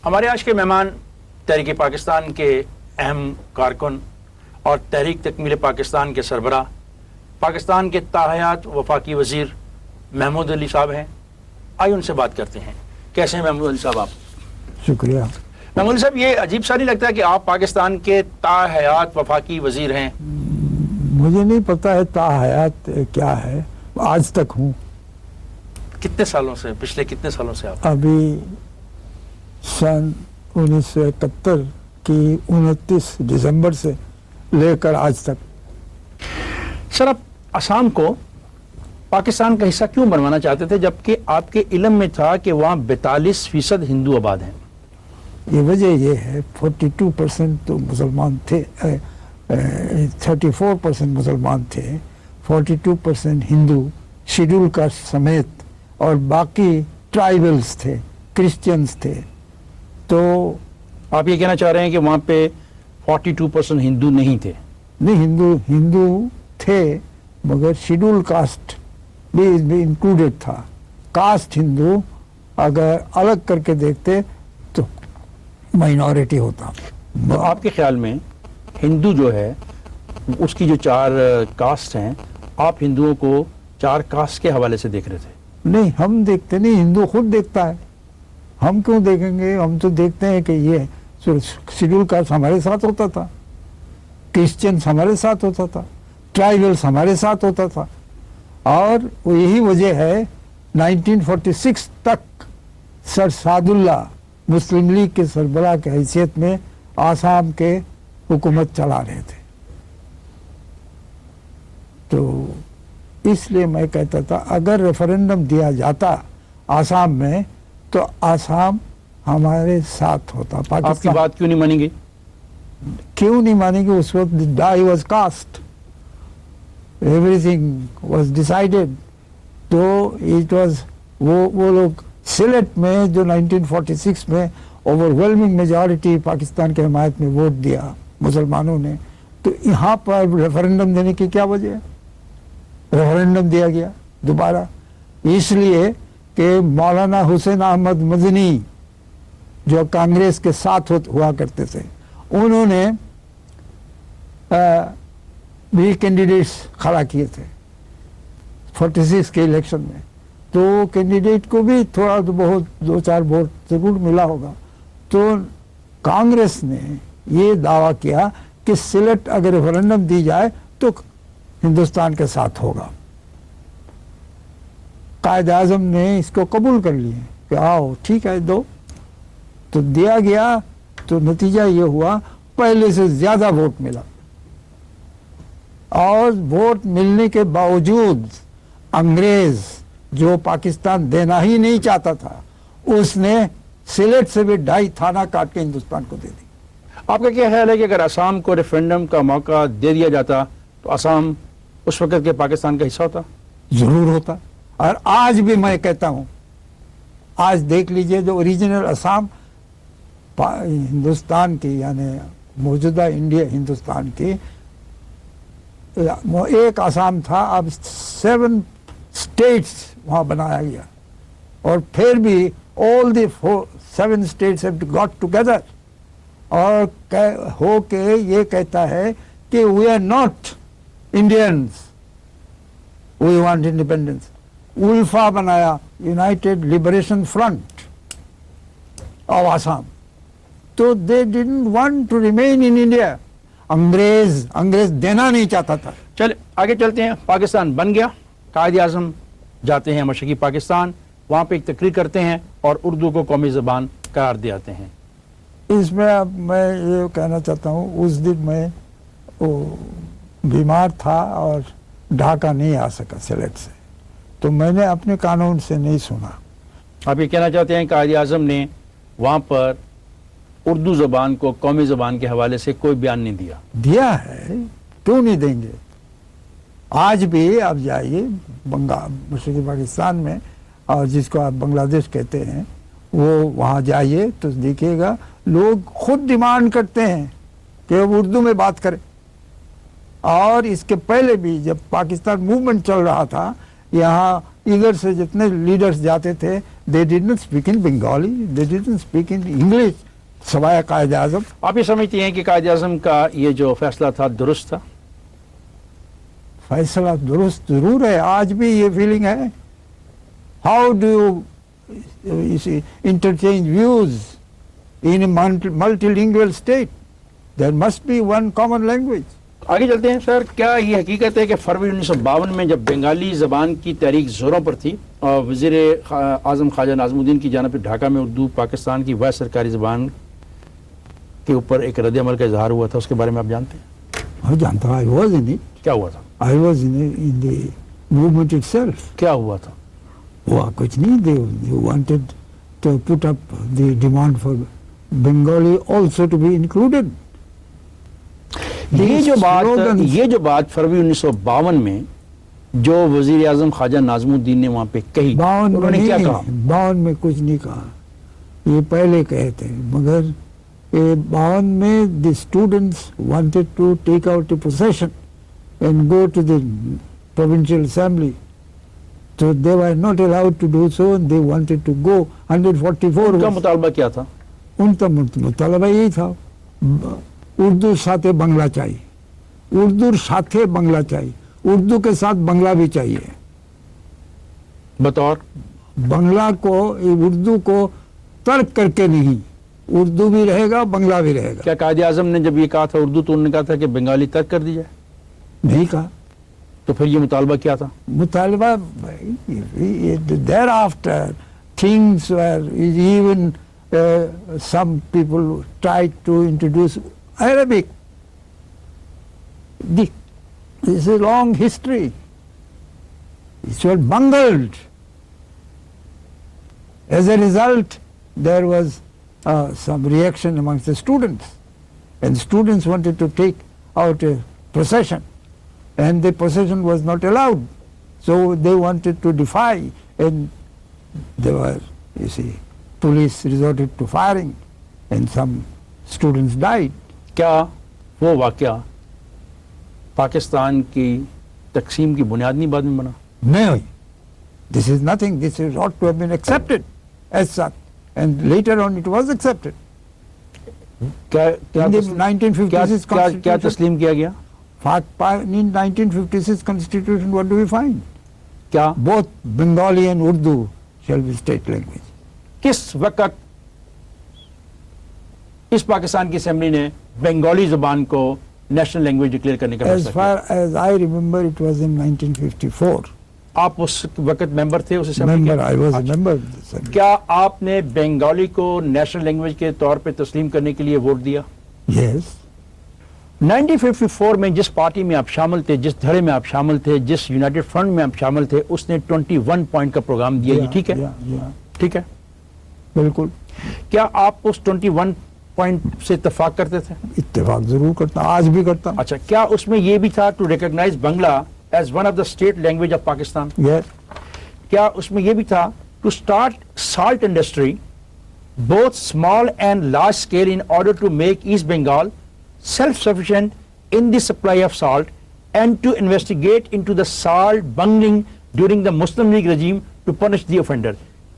ہمارے آج کے مہمان تحریک پاکستان کے اہم کارکن اور تحریک تکمیل پاکستان کے سربراہ، پاکستان کے تاحیات وفاقی وزیر محمود علی صاحب ہیں۔ آئیے ان سے بات کرتے ہیں۔ کیسے ہیں محمود علی صاحب آپ؟ شکریہ۔ محمود علی صاحب، یہ عجیب سا نہیں لگتا کہ آپ پاکستان کے تاحیات وفاقی وزیر ہیں؟ مجھے نہیں پتا ہے تاحیات کیا ہے، آج تک ہوں۔ کتنے سالوں سے، پچھلے کتنے سالوں سے آپ؟ ابھی سن 1971 کی 29 دسمبر سے لے کر آج تک۔ سر، آپ آسام کو پاکستان کا حصہ کیوں بنوانا چاہتے تھے جبکہ آپ کے علم میں تھا کہ وہاں 42% ہندو آباد ہیں؟ یہ وجہ یہ ہے 42% تو مسلمان تھے، 34% مسلمان تھے، 42% ہندو شیڈول کاسٹ سمیت، اور باقی ٹرائبلز تھے، کرسچنز تھے۔ تو آپ یہ کہنا چاہ رہے ہیں کہ وہاں پہ 42% ہندو نہیں تھے؟ نہیں، ہندو تھے مگر شیڈول کاسٹ بھی انکلوڈیڈ تھا۔ کاسٹ ہندو اگر الگ کر کے دیکھتے تو مائنورٹی ہوتا۔ تو آپ کے خیال میں ہندو جو ہے اس کی جو 4 کاسٹ ہیں، آپ ہندوؤں کو 4 کاسٹ کے حوالے سے دیکھ رہے تھے؟ نہیں، ہم دیکھتے نہیں، ہندو خود دیکھتا ہے۔ ہم کیوں دیکھیں گے؟ ہم تو دیکھتے ہیں کہ یہ شیڈول کاسٹ ہمارے ساتھ ہوتا تھا، کرسچنس ہمارے ساتھ ہوتا تھا، ٹرائبلس ہمارے ساتھ ہوتا تھا، اور یہی وجہ ہے 1946 تک سر سعد اللہ مسلم لیگ کے سربراہ کی حیثیت میں آسام کے حکومت چلا رہے تھے۔ تو اس لیے میں کہتا تھا اگر ریفرنڈم دیا جاتا آسام میں تو آسام ہمارے ساتھ ہوتا۔ آپ کی بات کیوں نہیں مانیں گے؟ کیوں نہیں مانیں گے؟ اس وقت die was cast, everything was decided. تو اٹ واز وہ لوگ سلیٹ میں جو 1946 میں اوور ویلمنگ میجارٹی پاکستان کے حمایت میں ووٹ دیا مسلمانوں نے، تو یہاں پر ریفرنڈم دینے کی کیا وجہ ہے؟ ریفرنڈم دیا گیا دوبارہ اس لیے کہ مولانا حسین احمد مدنی جو کانگریس کے ساتھ ہوا کرتے تھے، انہوں نے بھی کینڈیڈیٹس کھڑا کیے تھے 46 کے الیکشن میں، تو کینڈیڈیٹ کو بھی تھوڑا بہت 2-4 ووٹ ضرور ملا ہوگا۔ تو کانگریس نے یہ دعویٰ کیا کہ سلیٹ اگر ریفرنڈم دی جائے تو ہندوستان کے ساتھ ہوگا۔ قائد اعظم نے اس کو قبول کر لیے کہ آؤ ٹھیک ہے دو، تو دیا گیا۔ تو نتیجہ یہ ہوا پہلے سے زیادہ ووٹ ملا، اور ووٹ ملنے کے باوجود انگریز جو پاکستان دینا ہی نہیں چاہتا تھا، اس نے سلیٹ سے بھی 2.5 تھانہ کاٹ کے ہندوستان کو دے دی۔ آپ کا کیا خیال ہے کہ اگر آسام کو ریفرنڈم کا موقع دے دیا جاتا تو آسام اس وقت کے پاکستان کا حصہ ہوتا؟ ضرور ہوتا، اور آج بھی میں کہتا ہوں، آج دیکھ لیجئے جو اوریجنل آسام ہندوستان کی، یعنی موجودہ انڈیا ہندوستان کی ایک آسام تھا، اب 7 اسٹیٹس وہاں بنایا گیا، اور پھر بھی all the 7 states have got together اور ہو کے یہ کہتا ہے کہ we are not Indians, we want independence۔ ULFA بنایا، united liberation front of Assam, تو they didn't want to remain in India۔ انگریز دینا نہیں چاہتا تھا۔ چلے آگے چلتے ہیں۔ پاکستان بن گیا، قائد اعظم جاتے ہیں مشرقی پاکستان، وہاں پہ ایک تقریر کرتے ہیں اور اردو کو قومی زبان قرار دے آتے ہیں۔ اس میں اب میں یہ کہنا چاہتا ہوں، اس دن میں بیمار تھا اور ڈھاکہ نہیں آ سکا سلیٹ سے، تو میں نے اپنے قانون سے نہیں سنا۔ آپ یہ کہنا چاہتے ہیں کہ قائد اعظم نے وہاں پر اردو زبان کو قومی زبان کے حوالے سے کوئی بیان نہیں دیا؟ دیا ہے، کیوں نہیں دیں گے؟ آج بھی آپ جائیے مشرقی پاکستان میں، اور جس کو آپ بنگلہ دیش کہتے ہیں، وہ وہاں جائیے تو دیکھیے گا لوگ خود ڈیمانڈ کرتے ہیں کہ وہ اردو میں بات کریں۔ اور اس کے پہلے بھی جب پاکستان موومنٹ چل رہا تھا، یہاں ادھر سے جتنے لیڈرز جاتے تھے they did not speak in Bengali, they didn't speak in English سوائے قائد اعظم. آپ یہ سمجھتے ہیں کہ قائد اعظم کا یہ جو فیصلہ تھا درست تھا؟ فیصلہ درست ضرور ہے، آج بھی یہ فیلنگ ہے. How do you interchange views in multi language state? There must be one common language. آگے چلتے ہیں سر. کیا یہ حقیقت ہے کہ فروری 1952 میں جب بنگالی زبان کی تحریک زوروں پر تھی اور وزیر اعظم خواجہ ناظم الدین کی جانب سے ڈھاکہ میں اردو پاکستان کی واحد سرکاری زبان کے اوپر ایک رد عمل کا اظہار ہوا تھا، اس کے بارے میں آپ جانتے ہیں؟ میں جانتا ہوں. I was in it. کیا ہوا تھا؟ I was in the movement itself. کیا ہوا تھا؟ ہوا کچھ نہیں. They wanted to put up the demand for Bengali also to be included. یہ جو بات فروری 1952 میں جو وزیر اعظم خواجہ ناظم الدین نے وہاں پہ کہی، انہوں نے کیا کہا؟ 52 میں کچھ نہیں کہا، یہ پہلے کہے تھے. مگر 52 میں the students wanted to take out a procession and go to the provincial assembly. So they were not allowed to do so and they wanted to go. 144 ان کا مطالبہ کیا تھا؟ ان کا مطالبہ یہی تھا، اردو ساتھ بنگلہ چاہیے، اردو ساتھ بنگلہ چاہیے، اردو کے ساتھ بنگلہ بھی چاہیے. بطور بنگلہ کو، اردو کو ترک کر کے نہیں، اردو بھی رہے گا بنگلہ بھی رہے گا. کیا قائد اعظم نے جب یہ کہا تھا اردو تو انہوں نے کہا تھا کہ بنگالی ترک کر دی جائے؟ نہیں کہا. تو پھر یہ مطالبہ کیا تھا؟ مطالبہ thereafter things were even some people tried to introduce Arabic. This is a long history. It was bungled. As a result, there was some reaction amongst the students, and students wanted to take out a procession, and the procession was not allowed. So they wanted to defy, and they were, you see, police resorted to firing, and some students died. کیا وہ واقعہ پاکستان کی تقسیم کی بنیاد نہیں بعد میں بنا؟ No, this is nothing. This is ought to have been accepted as such, and later on it was accepted. In the 1956 کیا constitution, تسلیم کیا گیا؟ in 1956 constitution, what do we find? کیا Both Bengali and Urdu shall be state language. کس وقت اس پاکستان کی assembly نے بنگالی زبان کو نیشنل لینگویج ڈکلیئر کرنے کا As فیصلہ کیا؟ far as I remember, it was in 1954. آپ اس وقت ممبر تھے اس assembly Member, I was a کے؟ member of the assembly. کیا آپ نے بنگالی کو نیشنل لینگویج کے طور پہ تسلیم کرنے کے لیے ووٹ دیا؟ Yes. 1954 میں جس پارٹی میں آپ شامل تھے، جس دھڑے میں آپ شامل تھے، جس یونائٹڈ فرنٹ میں آپ شامل تھے، اس نے 21 پوائنٹ کا پروگرام دیا. یہ ٹھیک ہے؟ Yeah. ٹھیک ہے. بالکل کیا آپ اس 21 پوائنٹ سے اتفاق کرتے تھے؟ اتفاق ضرور کرتا ہوں، آج بھی کرتا ہوں. اچھا، کیا اس میں یہ بھی تھا to recognise Bangla as one of the state language of Pakistan? Yes. کیا اس میں یہ بھی تھا to start salt industry both small and large scale in order to make east Bengal self sufficient in the supply of salt and to investigate into the salt bungling during the Muslim League regime to punish the offender?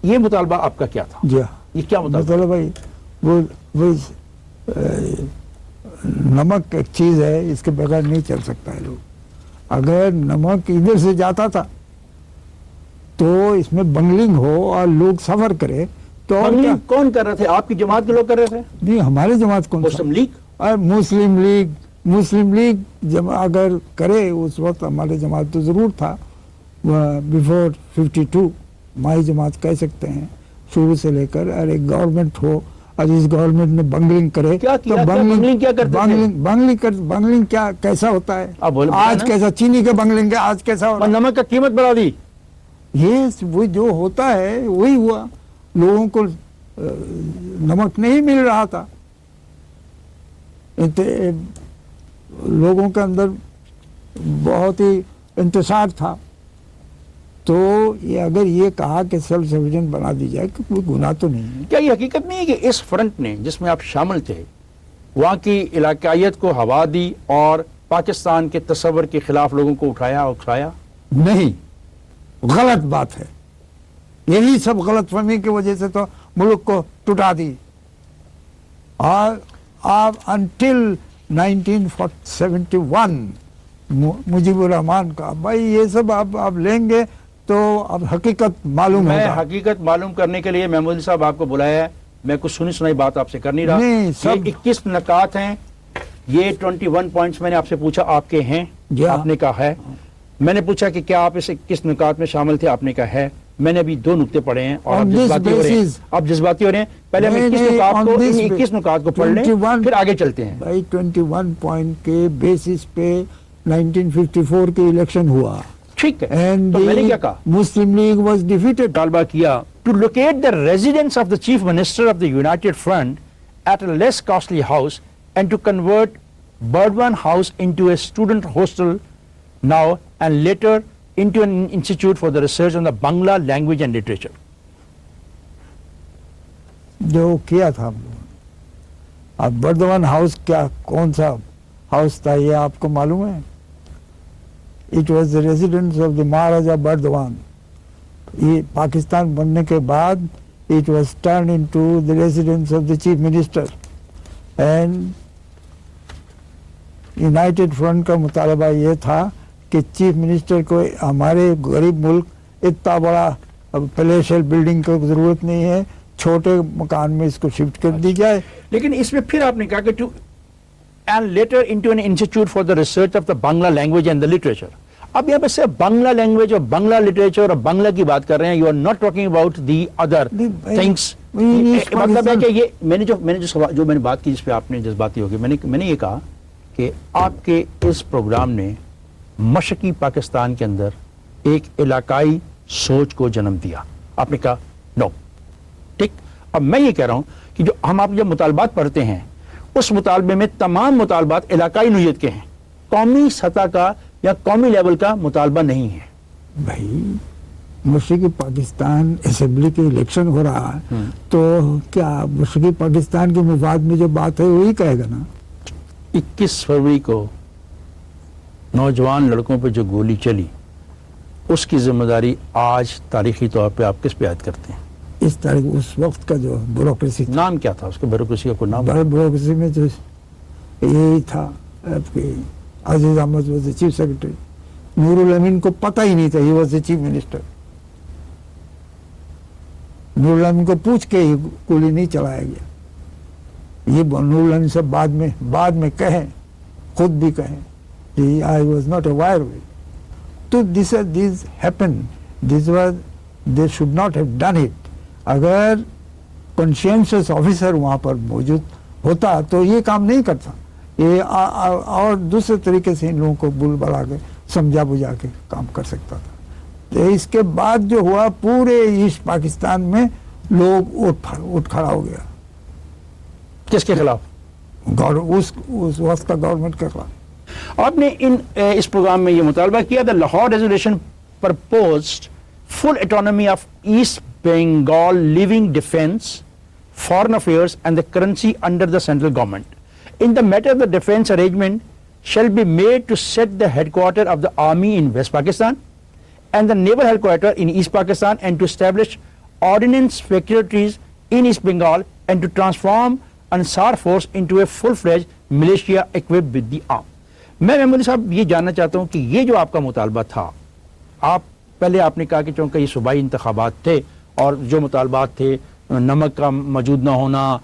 یہ مطالبہ آپ کا کیا تھا؟ جی یہ کیا مطالبہ؟ مطلب بھائی وہ نمک ایک چیز ہے، اس کے بغیر نہیں چل سکتا ہے. لوگ اگر نمک ادھر سے جاتا تھا تو اس میں بنگلنگ ہو اور لوگ سفر کرے تو اور کیا؟ بنگلنگ کون کر رہے تھے؟ آپ کی جماعت کے لوگ کر رہے تھے؟ نہیں، ہمارے جماعت کون سا؟ مسلم لیگ؟ اور مسلم لیگ اگر کرے اس وقت ہمارے جماعت تو ضرور تھا. بیفور 52 ہماری جماعت کہہ سکتے ہیں شروع سے لے کر. اور ایک گورنمنٹ ہو اور اس گورنمنٹ نے بنگلنگ کرے کیا تو بنگلنگ کیا کرتے تھے؟ بنگلنگ کیا کیسا ہوتا ہے؟ آپ بولے آج کیسا چینی کا بنگلنگ ہے، آج کیسا ہو رہا ہے؟ نمک کا قیمت بڑھا دی. یہ وہ جو ہوتا ہے وہی ہوا. لوگوں کو نمک نہیں مل رہا تھا، لوگوں کے اندر بہت ہی انتشار تھا. تو یہ اگر یہ کہا کہ سیلف سفیشینٹ بنا دی جائے کہ کوئی گناہ تو نہیں ہے. کیا یہ حقیقت نہیں ہے کہ اس فرنٹ نے جس میں آپ شامل تھے وہاں کی علاقائیت کو ہوا دی اور پاکستان کے تصور کے خلاف لوگوں کو اٹھایا؟ نہیں، غلط بات ہے. یہی سب غلط فہمی کی وجہ سے تو ملک کو ٹوٹا دی. اور آپ انٹل 1971 مجیب الرحمان کا بھائی یہ سب آپ لیں گے تو اب حقیقت معلوم میں ہوگا. حقیقت معلوم کرنے کے لیے محمود علی صاحب آپ کو بلایا ہے. میں کچھ سنی سنائی بات آپ سے کر نہیں رہا. نہیں، سب- یہ 21 نکات ہیں. یہ 21 پوائنٹس میں نے آپ سے پوچھا آپ کے ہیں. جی ہاں. آپ نے کہا ہے. میں نے پوچھا کہ کیا آپ اس 21 نکات میں شامل تھے. آپ نے کہا ہے. میں نے ابھی 2 نقطے پڑھے ہیں اور On آپ this جذباتی ہو رہے ہیں. basis- آپ جذباتی ہو رہے ہیں. پہلے ہم نہیں، 21 نہیں، نکات on کو this 21 نکات کو پڑھ لیں 21 پھر آگے چلتے ہیں. بھائی 21 پوائنٹ کے بیسس پہ 1954 کے الیکشن ہوا. ٹھیک ہے. اینڈ تو میں نے کیا کہا؟ مسلم لیگ واز ڈیفیٹڈ. مطالبہ کیا to locate the residence of the chief minister of the United Front at a less costly house and to convert Burdwan House into a student hostel now and later into an institute for the research on the Bangla language and literature. جو کیا تھا ہم لوگوں نے. اب Burdwan house کیا کون سا ہاؤس تھا یہ آپ کو معلوم ہے؟ It was the residence of the Maharaja Burdwan. یہ پاکستان بننے کے بعد it was turn into the residence of the chief minister. And united front کا مطالبہ یہ تھا کہ چیف منسٹر کو ہمارے غریب ملک اتنا بڑا پیلیشل بلڈنگ کی ضرورت نہیں ہے, چھوٹے مکان میں اس کو شفٹ کر دی جائے. لیکن اس میں پھر آپ نے کہا کہ to and letter into an institute for the research of the Bangla language and the literature. اب یہاں پہ صرف بنگلہ لینگویج اور بنگلہ لٹریچر اور بنگلہ کی بات کر رہے ہیں. You are not talking about the other things. مطلب ہے کہ یہ میں نے بات کی جس پہ آپ نے جذباتی ہو گئی, میں نے یہ کہا کہ آپ کے اس پروگرام نے مشرقی پاکستان کے اندر ایک علاقائی سوچ کو جنم دیا. آپ نے کہا نو. ٹھیک. اب میں یہ کہہ رہا ہوں کہ جو ہم آپ جب مطالبات پڑھتے ہیں اس مطالبے میں تمام مطالبات علاقائی نوعیت کے ہیں, قومی سطح کا یا قومی لیول کا مطالبہ نہیں ہے. بھائی مشرقی پاکستان اسمبلی کے الیکشن ہو رہا ہے تو کیا مشرقی پاکستان کے مفاد میں جو بات ہے وہی کہے گا نا. 21 فروری کو نوجوان لڑکوں پہ جو گولی چلی اس کی ذمہ داری آج تاریخی طور پہ آپ کس پہ عائد کرتے ہیں؟ اس طرح اس وقت کا جو بیوروکریسی تھا, نام کیا تھا اس کے بیوروکریسی کا کوئی نام؟ بیوروکریسی میں جو یہی تھا کہ Aziz Ahmad was the chief secretary. Nurul Amin کو پتہ ہی نہیں تھا he was the chief minister. Nurul Amin کو پوچھ کے ہی گولی نہیں چلایا گیا. یہ نور الامین سے بعد میں کہیں, خود بھی کہیں کہ I was not aware of it. تو this happened. They should not have done it. اگر conscientious officer وہاں پر موجود ہوتا تو یہ کام نہیں کرتا. یہ اور دوسرے طریقے سے ان لوگوں کو بل بلا کے سمجھا بجھا کے کام کر سکتا تھا. تو اس کے بعد جو ہوا پورے ایسٹ پاکستان میں لوگ اٹھ کھڑا ہو گیا. کس کے خلاف؟ اس وقت کا گورنمنٹ کے خلاف. آپ نے اس پروگرام میں یہ مطالبہ کیا the Lahore resolution proposed full autonomy of east Bengal leaving defence foreign affairs and the currency under the central government. In the matter, the defense arrangement shall be made to set the headquarters of the army in West Pakistan and the naval headquarters in East Pakistan and to establish ordnance factories in East Bengal and to transform Ansar force into a full-fledged militia equipped with the arm. میں محمود صاحب یہ جاننا چاہتا ہوں کہ یہ جو آپ کا مطالبہ تھا, آپ پہلے آپ نے کہا کہ چونکہ یہ صوبائی انتخابات تھے اور جو مطالبات تھے نمک کا موجود نہ ہونا,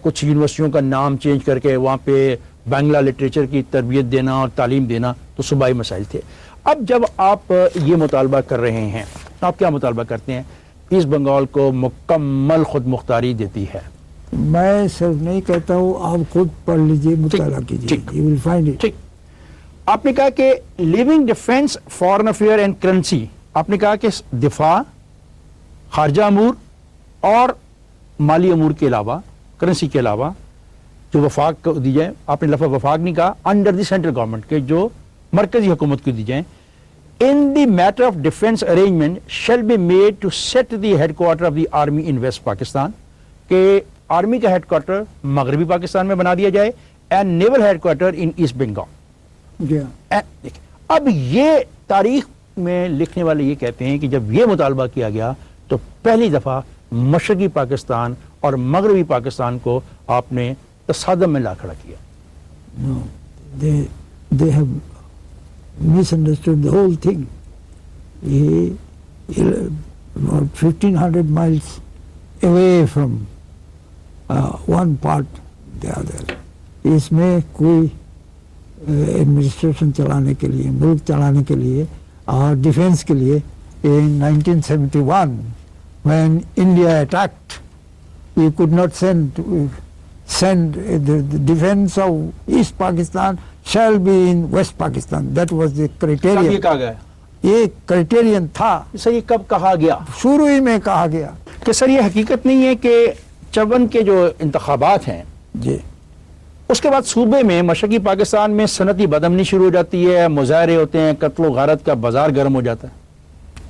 کچھ یونیورسٹیوں کا نام چینج کر کے وہاں پہ بنگلہ لٹریچر کی تربیت دینا اور تعلیم دینا, تو صوبائی مسائل تھے. اب جب آپ یہ مطالبہ کر رہے ہیں آپ کیا مطالبہ کرتے ہیں؟ ایسٹ بنگال کو مکمل خود مختاری دیتی ہے. میں صرف نہیں کہتا ہوں, آپ خود پڑھ لیجئے, مطالعہ کیجئے, you will find it. ٹھیک. آپ نے کہا کہ leaving defence foreign affair and currency, آپ نے کہا کہ دفاع, خارجہ امور اور مالی امور کے علاوہ, کرنسی کے علاوہ جو وفاق کو دی جائیں, آپ نے لفظ وفاق نہیں کہا, انڈر دی سینٹرل گورنمنٹ کے جو مرکزی حکومت کو دی جائیں. In the matter of defence arrangement shall be made to set the headquarter of the army in west Pakistan, کہ آرمی کا ہیڈ کوارٹر مغربی پاکستان میں بنا دیا جائے, and naval headquarter in East Bengal. اب یہ تاریخ میں لکھنے والے یہ کہتے ہیں کہ جب یہ مطالبہ کیا گیا تو پہلی دفعہ مشرقی پاکستان اور مغربی پاکستان کو آپ نے تصادم میں لا کھڑا کیا. No, they have misunderstood the whole thing. About 1500 miles away from one part the other. اس میں کوئی ایڈمنسٹریشن چلانے کے لیے ملک چلانے کے لیے اور ڈیفینس کے لیے in 1971 when India attacked we could not send the defense of East Pakistan shall be in West Pakistan. That was the کب یہ criterion. کہا گیا؟ یہ کرائٹیرین تھا سر یہ کب کہا گیا؟ شروع ہی میں کہا گیا. کہ سر یہ حقیقت نہیں ہے کہ 54 کے جو انتخابات ہیں جی اس کے بعد صوبے میں مشرقی پاکستان میں صنعتی بدامنی شروع ہو جاتی ہے، مظاہرے ہوتے ہیں، قتل و غارت کا بازار گرم ہو جاتا ہے،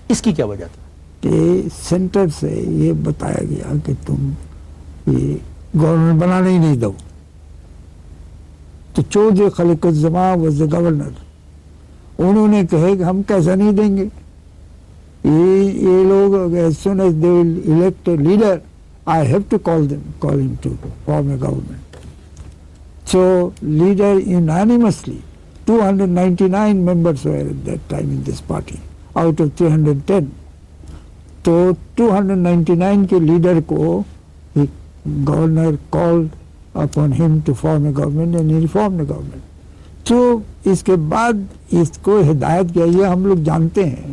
اس کی کیا وجہ تھا؟ کہ سینٹر سے یہ بتایا گیا کہ تم یہ گورنمنٹ بنانے ہی نہیں دو. تو چودھری خلیق الزمان واز دا گورنر. انہوں نے کہے کہ ہم کیسا نہیں دیں گے. یہ لوگ as soon as they will elect a leader I have to call him to form a government. So leader unanimously 299 members were at that time in this party out of 310. تو 299 کے لیڈر کو governor called upon him to form a government and he formed a government. تو اس کے بعد اس کو ہدایت کیا، یہ ہم لوگ جانتے ہیں،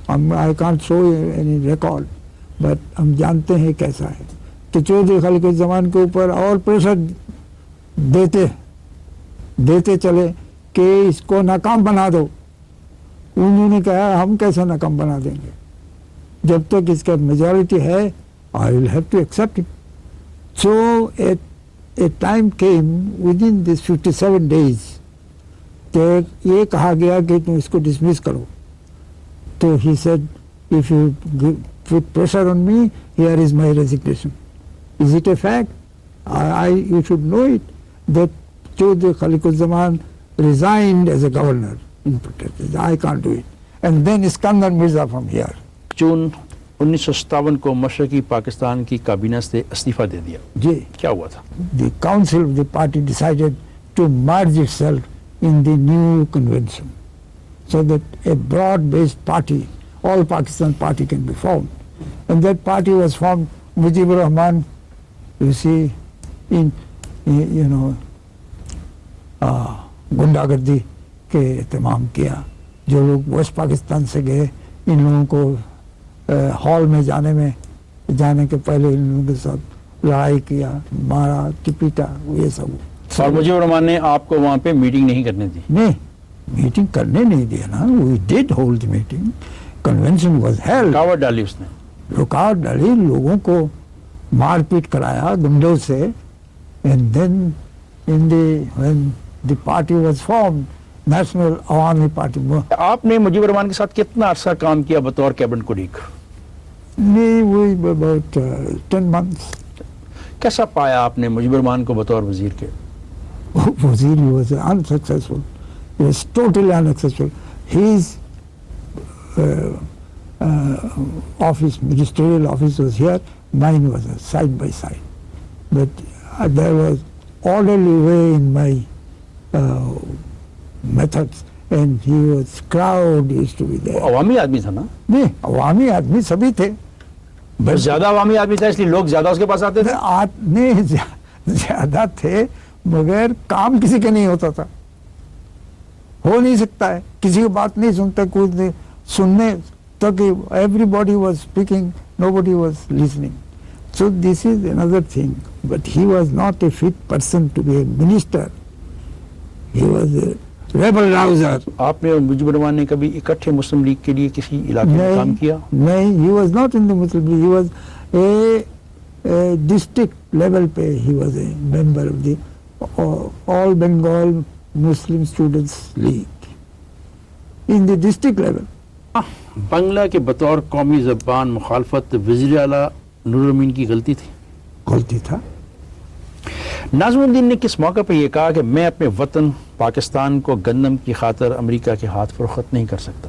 I can't show any record but ہم جانتے ہیں کیسا ہے. تو چودھری خلیق الزمان کے اوپر اور پریشر دیتے چلے کہ اس کو ناکام بنا دو. انہوں نے کہا ہم کیسے ناکام بنا دیں گے جب تک اس کا میجورٹی ہے. I will have to accept it. So a time came within this 57 days کہ یہ کہا گیا کہ تم اس کو ڈسمس کرو. تو he said if you put pressure on me here is my resignation. Is it a fact? You should know it that Chaudhry Khaliq Zaman resigned as a governor in protest. I can't do it. And then Iskandar Mirza from here. جون 1957 کو مشرقی پاکستان کی کابینہ سے استعفیٰ دے دیا. جی کیا ہوا تھا؟ The council of the party decided to merge itself in the new convention so that a broad-based party, all Pakistan party can be formed. And that party was formed. Mujibur Rahman, you see, گنڈاگردی کے اہتمام کیا. جو لوگ waste Pakistan سے گئے ان لوگوں کو hall میں جانے کے پہلے ان لوگوں کے ساتھ لڑائی کیا، مارا پیٹا، یہ سب. اور مجیبر رحمان نے آپ کو وہاں پہ میٹنگ نہیں کرنے دی؟ نہیں، میٹنگ کرنے نہیں دیا نا. We did hold meeting. Convention was held. رکاوٹ ڈالی اس نے؟ رکاوٹ ڈالی، لوگوں کو مار پیٹ کرایا گنڈوں سے. And then when the party was formed, national Awami party. آپ نے مجیبر رحمان کے ساتھ کتنا عرصہ کام کیا بطور کیبنٹ کولیگ؟ about 10 months. کیسا پایا آپ نے مجیبر رحمان کو بطور وزیر کے؟ وزیر he was unsuccessful. He was totally unsuccessful. His office, ministerial office was here, mine was side by side. But there was orderly way in my methods and he was crowd used to be there. عوامی آدمی تھا نا؟ نہیں، عوامی آدمی سبھی تھے. بس زیادہ عوامی آدمی تھا اس لیے لوگ زیادہ اس کے پاس آتے تھے؟ نہیں، زیادہ تھے مگر کام کسی کا نہیں ہوتا تھا. ہو نہیں سکتا ہے، کسی کی بات نہیں سنتا، کوئی سننے تک everybody was speaking, nobody was listening. So this is another thing. But he was not a fit person to be a minister. He was a rebel rouser. آپ نے مجیبر رحمان نے کبھی اکٹھے مسلم لیگ کے لیے کسی علاقے میں کام کیا؟ نہیں، he was not in the Muslim League. He was a district level pay. He was a member of the All Bengal Muslim Students League. In the district level. بنگلہ کے بطور قومی زبان مخالفت وزیر اعلیٰ نور الامین کی غلطی تھی؟ غلطی تھا. ناظم الدین نے کس موقع پہ یہ کہا کہ میں اپنے وطن پاکستان کو گندم کی خاطر امریکہ کے ہاتھ فروخت نہیں کر سکتا؟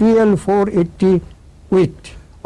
PL 480 wheat.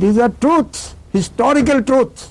these are truths, historical truths.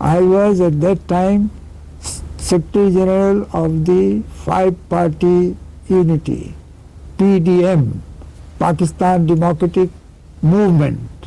I was at that time Secretary General of the Five Party Unity, PDM, Pakistan Democratic Movement.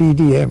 PDM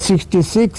66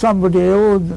somebody else.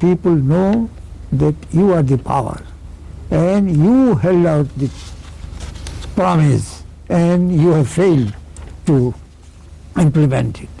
people know that you are the power and you held out the promise and you have failed to implement it.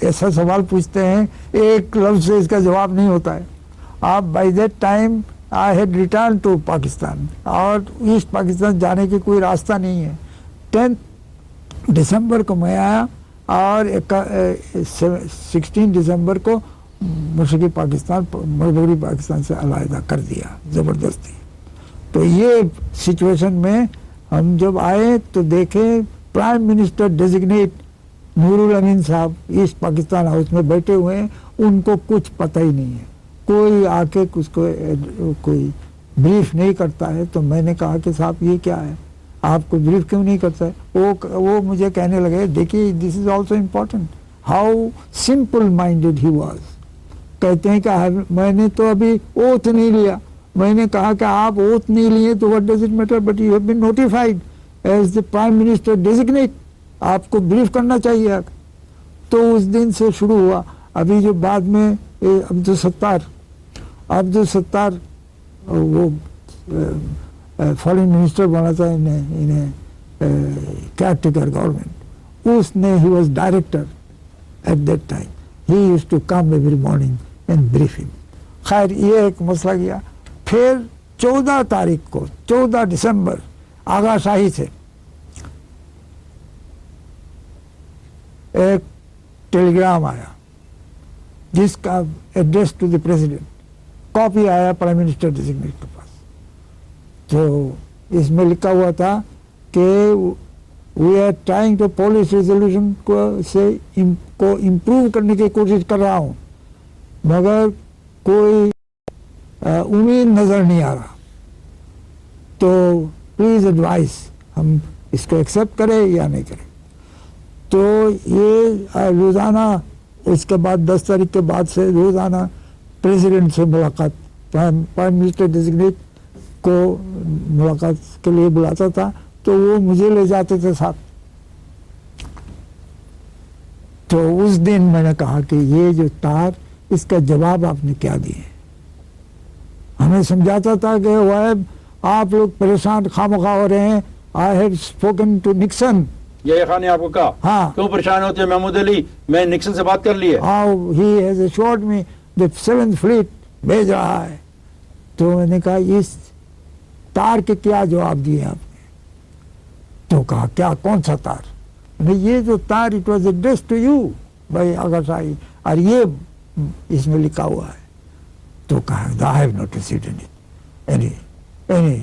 ایسا سوال پوچھتے ہیں ایک لفظ سے اس کا جواب نہیں ہوتا ہے. آپ by that time I had return to Pakistan اور ایسٹ پاکستان جانے کی کوئی راستہ نہیں ہے. 10 دسمبر کو میں آیا اور 16 دسمبر کو مشرقی پاکستان مغربی پاکستان سے علیحدہ کر دیا زبردستی. تو یہ سچویشن میں ہم جب آئے تو دیکھیں پرائم منسٹر ڈیزگنیٹ نور الامین صاحب ایسٹ پاکستان ہاؤس میں بیٹھے ہوئے ہیں. ان کو کچھ پتہ ہی نہیں ہے, کوئی آ کے اس کو کوئی بریف نہیں کرتا ہے. تو میں نے کہا کہ صاحب یہ کیا ہے, آپ کو بریف کیوں نہیں کرتا ہے؟ وہ مجھے کہنے لگے دیکھیے this is also important how simple minded he was. کہتے ہیں کہ میں نے تو ابھی اوتھ نہیں لیا. میں نے کہا کہ آپ اوتھ نہیں لیے تو what does it matter, but you have been notified as the prime minister designate, آپ کو بریف کرنا چاہیے. تو اس دن سے شروع ہوا. ابھی جو بعد میں عبدالستار وہ فارن منسٹر بنا تھا انہیں کیئر ٹیکر گورنمنٹ, اس نے he was director at that time. He used to come every morning and brief him. خیر یہ ایک مسئلہ گیا. پھر 14 تاریخ کو 14 دسمبر آغا شاہی سے ایک ٹیلی گرام آیا جس کا address to the president, copy آیا پرائم منسٹر ڈیزگنیٹ کے پاس. تو اس میں لکھا ہوا تھا کہ we are trying to police resolution کو امپروو کرنے کی کوشش کر رہا ہوں, مگر کوئی امید نظر نہیں آ رہا. تو پلیز ایڈوائز ہم اس کو ایکسیپٹ کریں یا نہیں کریں. تو یہ روزانہ اس کے بعد 10 تاریخ کے بعد سے روزانہ پریزیڈنٹ سے ملاقات, پرائم منسٹر ڈیزگنیٹ کو ملاقات کے لیے بلاتا تھا تو وہ مجھے لے جاتے تھے ساتھ. تو اس دن میں نے کہا کہ یہ جو تار, اس کا جواب آپ نے کیا دیے. ہمیں سمجھاتا تھا کہ آپ لوگ پریشان خامخواہ ہو رہے ہیں. I have spoken to Nixon. یہ خان نے آپ کو کہا ہاں کیوں پریشان ہوتے ہیں محمود علی, میں نکسن سے بات کر لی ہے. How he has assured me that 7th flat بھیج رہا ہے. تو میں نے کہا اس تار کے کیا جواب دیے آپ نے؟ تو کہا کیا کون سا تار؟ یہ جو تار it was address to you by Agha Shahi, اور یہ اس میں لکھا ہوا ہے. تو کہا I have not received any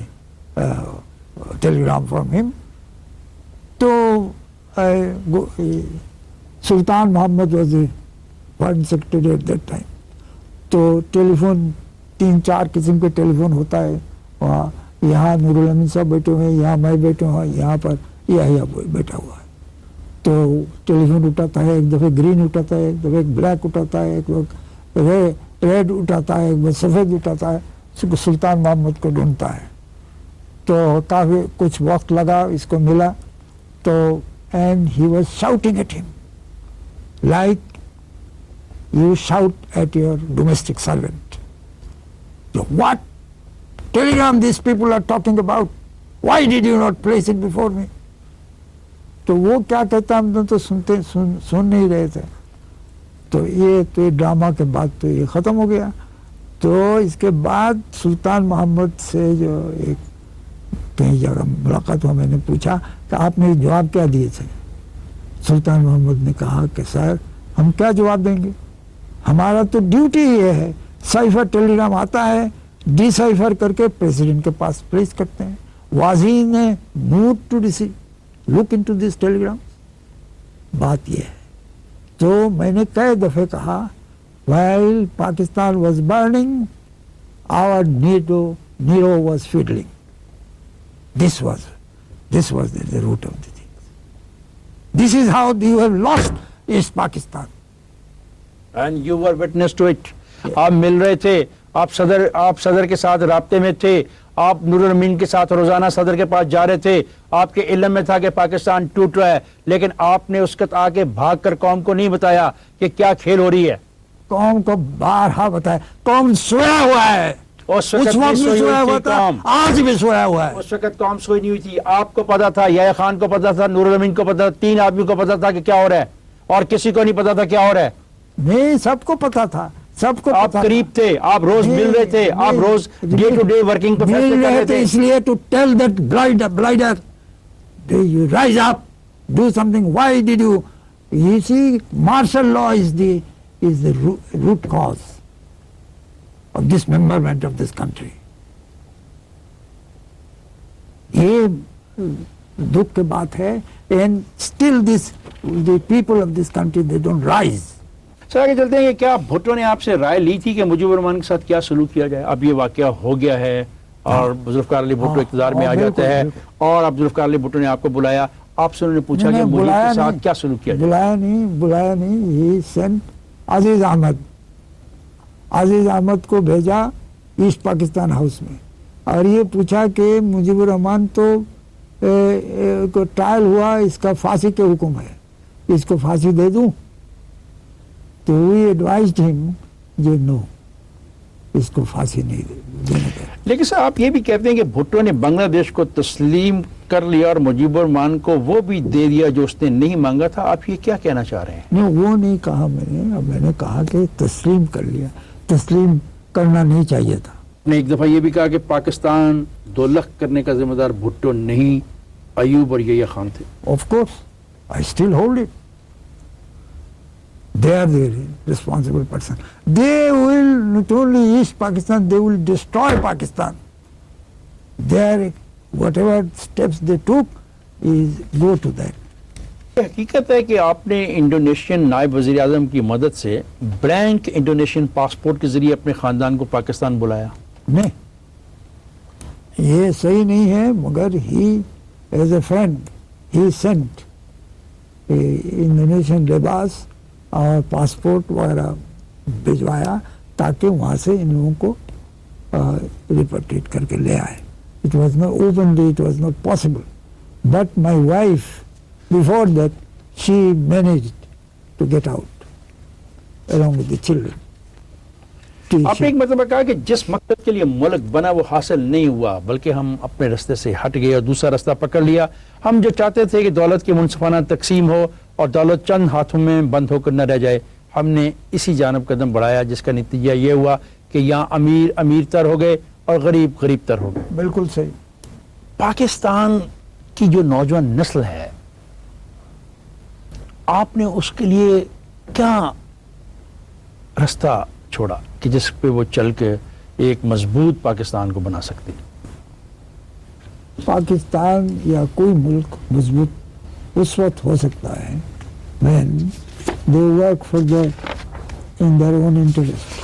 telegram from him. تو Sultan Muhammad was foreign secretary at that time. تو ٹیلی فون 3-4 قسم کے ٹیلی فون ہوتا ہے وہاں. یہاں نور الامین صاحب بیٹھے ہوئے ہیں, یہاں میں بیٹھا ہوں, یہاں پر بیٹھا ہوا ہے. تو ٹیلی فون اٹھاتا ہے, ایک دفعہ گرین اٹھاتا ہے, ایک دفعہ بلیک اٹھاتا ہے, ایک وقت ریڈ اٹھاتا ہے, ایک وقت سفید اٹھاتا ہے. سلطان محمد کو ڈھونڈتا ہے. تو کافی کچھ وقت لگا, اس کو ملا. تو and he was shouting at him like you shout at your domestic servant. What telegram these people are talking about, why did you not place it before me. تو وہ کیا کہتا, ہم تو سن نہیں رہے تھے. تو یہ ڈرامہ کے بعد تو یہ ختم ہو گیا. تو اس کے بعد سلطان محمد سے جو ایک کہیں جگہ ملاقات ہوا, میں نے پوچھا کہ آپ نے جواب کیا دیے تھے. سلطان محمد نے کہا کہ سر ہم کیا جواب دیں گے, ہمارا تو ڈیوٹی یہ ہے, سائفر ٹیلی گرام آتا ہے, ڈی سائفر کر کے پریزیڈنٹ کے پاس پلیس کرتے ہیں. واضح نے mood to look into this telegram. بات یہ ہے. تو میں نے کئی دفعہ کہا while Pakistan was burning, our Nero was fiddling. This was the root of the things. This is how you have lost East Pakistan. And you were witness to it. آپ مل رہے تھے, آپ صدر کے ساتھ رابطے میں تھے, آپ نور الامین کے ساتھ روزانہ صدر کے پاس جا رہے تھے. آپ کے علم میں تھا کہ پاکستان ٹوٹ رہا ہے, لیکن آپ نے اس وقت آ کے بھاگ کر قوم کو نہیں بتایا کہ کیا کھیل ہو رہی ہے. قوم کو بارہا بتایا. قوم سویا ہوا ہے, اس وقت بھی سویا ہوا تھا, آج بھی سویا ہوا ہے. اس وقت قوم سوئی نہیں ہوئی تھی. آپ کو پتا تھا, یحییٰ خان کو پتا تھا, نور الامین کو پتا تھا, 3 آدمی کو پتا تھا کہ کیا ہو رہا ہے. اور کسی کو نہیں پتا تھا کیا ہو رہا ہے؟ نہیں، سب کو پتا تھا، سب کو آپ پتا قریب تھے، آپ روز مل رہے تھے، آپ روز ڈے ٹو ڈے ورکنگ پہ فیصلے کر رہے تھے. اس لیے to tell that blunder you rise up, do something. Why did you see martial law is the root cause of dismemberment of this country. یہ دکھ کی بات ہے. And still the people of this country they don't rise. Sir آگے چلتے ہیں کہ کیا بھٹو نے آپ سے رائے لی تھی کہ مجیب الرحمان کے ساتھ کیا سلوک کیا جائے؟ اب یہ واقعہ ہو گیا ہے اور ذوالفقار علی بھٹو اقتدار میں آ جاتا ہے اور اب ذوالفقار علی بھٹو نے آپ کو بلایا، آپ سے انہوں نے پوچھا کہ مجیب کے ساتھ کیا سلوک کیا جائے؟ بلایا نہیں. ہی سینٹ عزیز احمد کو بھیجا ایسٹ پاکستان ہاؤس میں اور یہ پوچھا کہ مجیب الرحمان تو کو ٹرائل ہوا، اس کا پھانسی کے حکم ہے، اس کو پھانسی دے دوں؟ تو وی ایڈوائزڈ ہم یہ نو، اس کو پھانسی نہیں دینے کا. لیکن سر آپ یہ بھی کہتے ہیں کہ بھٹو نے بنگلہ دیش کو تسلیم کر لیا اور مجیب الرحمان کو وہ بھی دے دیا جو اس نے نہیں مانگا تھا. آپ یہ کیا کہنا چاہ رہے ہیں؟ نہیں، وہ نہیں کہا میں نے کہا کہ تسلیم کر لیا. تسلیم کرنا نہیں چاہیے تھا. نے ایک دفعہ یہ بھی کہا کہ پاکستان دولخ کرنے کا ذمہ دار بھٹو نہیں، ایوب اور یحییٰ خان تھے. Of course, I still hold it. They are the responsible person. They will not only East Pakistan, they will destroy Pakistan. Their whatever steps they took is go to that. حقیقت ہے کہ آپ نے انڈونیشین نائب وزیر اعظم کی مدد سے بلینک انڈونیشین پاسپورٹ کے ذریعے اپنے خاندان کو پاکستان بلایا. نہیں، یہ صحیح نہیں ہے، مگر he as a friend he sent Indonesian لباس اور پاسپورٹ وغیرہ بھجوایا تاکہ وہاں سے ان لوگوں کو ریپیٹریٹ کر کے لے آئے. It was not openly, it was not possible. But my wife before that she managed to get out along with the children. آپ نے ایک مرتبہ کہا کہ جس مقصد کے لیے ملک بنا وہ حاصل نہیں ہوا، بلکہ ہم اپنے رستے سے ہٹ گئے اور دوسرا رستہ پکڑ لیا. ہم جو چاہتے تھے کہ دولت کی منصفانہ تقسیم ہو اور دولت چند ہاتھوں میں بند ہو کر نہ رہ جائے، ہم نے اسی جانب قدم بڑھایا جس کا نتیجہ یہ ہوا کہ یہاں امیر امیر تر ہو گئے اور غریب غریب تر ہو گئے. بالکل صحیح. پاکستان کی جو نوجوان نسل ہے، آپ نے اس کے لیے کیا رستہ چھوڑا کہ جس پہ وہ چل کے ایک مضبوط پاکستان کو بنا سکتی؟ پاکستان یا کوئی ملک مضبوط اس وقت ہو سکتا ہے when they work for in their own interest.